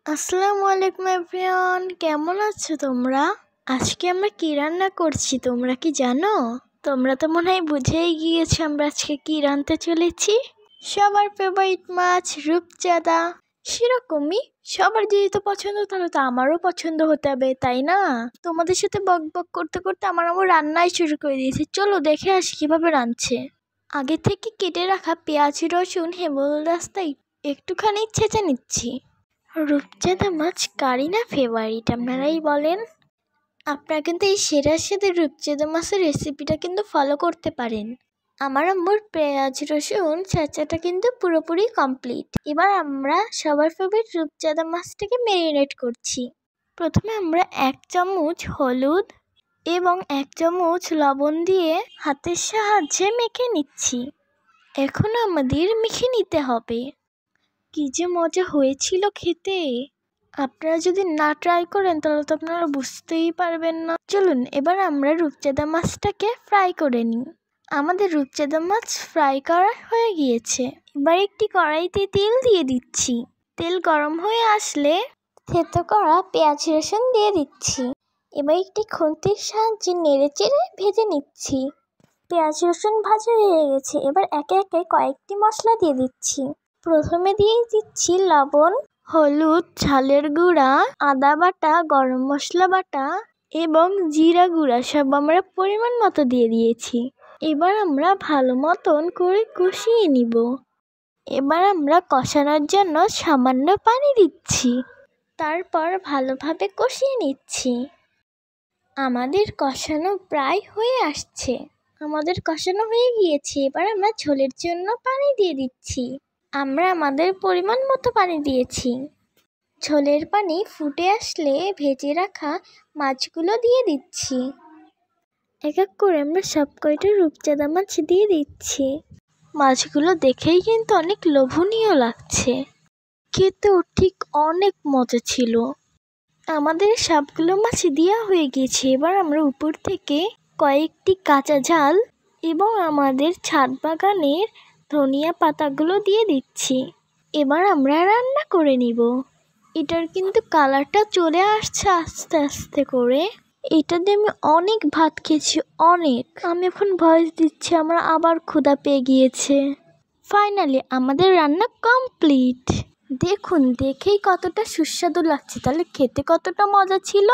আসসালামু আলাইকুম এভরিওয়ান, কেমন আছো তোমরা? আজকে আমরা কি রান্না করছি তোমরা কি জানো? তোমরা তো মনে হয় বুঝেই গিয়েছো আমরা আজকে কি রাঁধতে চলেছি। সবার ফেভারিট মাছ রূপচাঁদা। সেরকমই, সবার যেহেতু পছন্দ তাহলে তো আমারও পছন্দ হতে হবে, তাই না? তোমাদের সাথে বক বক করতে করতে আমার রান্নাই শুরু করে দিয়েছে। চলো দেখে আসি কিভাবে রাঁধছে। আগে থেকে কেটে রাখা পেঁয়াজ রসুন হেমলদাস্তায় একটুখানি ছেঁচে নিচ্ছি। রূপচাঁদা মাছ কারি না ফেভারিট আপনারাই বলেন। আপনারা কিন্তু এই সেরার সাথে রূপচাঁদা মাছের রেসিপিটা কিন্তু ফলো করতে পারেন। আমার আম্মুর পেঁয়াজ রসুন ছেঁচাটা কিন্তু পুরোপুরি কমপ্লিট। এবার আমরা সবার ফেভারিট রূপচাঁদা মাছটাকে ম্যারিনেট করছি। প্রথমে আমরা 1 চামচ হলুদ এবং 1 চামচ লবণ দিয়ে হাতের সাহায্যে মেখে নিচ্ছি। এখন আমাদের মেখে নিতে হবে। কি যে মজা হয়েছিল খেতে! আপনারা যদি না ট্রাই করেন তাহলে তো আপনারা বুঝতেই পারবেন না। চলুন এবার আমরা রূপচাঁদা মাছটাকে ফ্রাই করে নিই। আমাদের রূপচাঁদা মাছ ফ্রাই করা হয়ে গিয়েছে। এবার একটি কড়াইতে তেল দিয়ে দিচ্ছি। তেল গরম হয়ে আসলে থেতো করা পেঁয়াজ রসুন দিয়ে দিচ্ছি। এবার একটি খুন্তির সাহায্যে নেড়ে চেড়ে ভেজে নিচ্ছি। পেঁয়াজ রসুন ভাজা হয়ে গেছে। এবার একে একে কয়েকটি মশলা দিয়ে দিচ্ছি। প্রথমে দিয়ে দিচ্ছি লবণ, হলুদ, ঝালের গুঁড়া, আদা বাটা, গরম মশলা বাটা এবং জিরা গুঁড়া সব আমরা পরিমাণ মতো দিয়ে দিয়েছি। এবার আমরা ভালো মতন করে কষিয়ে নিব। এবার আমরা কষানোর জন্য সামান্য পানি দিচ্ছি। তারপর ভালোভাবে কষিয়ে নিচ্ছি। আমাদের কষানো প্রায় হয়ে আসছে। আমাদের কষানো হয়ে গিয়েছে। এবার আমরা ঝোলের জন্য পানি দিয়ে দিচ্ছি। আমরা আমাদের পরিমাণ মতো পানি দিয়েছি। ঝোলের পানি ফুটে আসলে ভেজে রাখা মাছগুলো দিয়ে দিচ্ছি। এক এক করে আমরা সব কয়টা রূপচাঁদা মাছ দিয়ে দিচ্ছি। মাছগুলো দেখেই কিন্তু অনেক লোভনীয় লাগছে। খেতেও ঠিক অনেক মজা ছিল। আমাদের সবগুলো মাছ দেওয়া হয়ে গিয়েছে। এবার আমরা উপর থেকে কয়েকটি কাঁচা ঝাল এবং আমাদের ছাদ বাগানের ধনিয়া পাতাগুলো দিয়ে দিচ্ছি। এবার আমরা রান্না করে নিব। এটার কিন্তু কালারটা চলে আসছে আস্তে আস্তে করে। এটা দিয়ে আমি অনেক ভাত খেয়েছি, অনেক। আমি এখন ভয়েস দিচ্ছি, আমার আবার ক্ষুধা পেয়ে গিয়েছে। ফাইনালি আমাদের রান্না কমপ্লিট। দেখুন, দেখেই কতটা সুস্বাদু লাগছে, তাহলে খেতে কতটা মজা ছিল।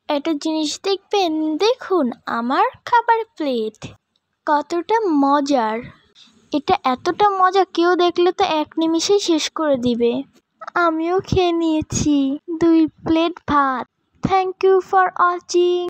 একটা জিনিস দেখবেন, দেখুন আমার খাবার প্লেট কতটা মজার। এটা এতটা মজা কেউ দেখলে তো 1 নিমিষেই শেষ করে দিবে। আমিও খেয়ে নিয়েছি 2 প্লেট ভাত। Thank you for watching.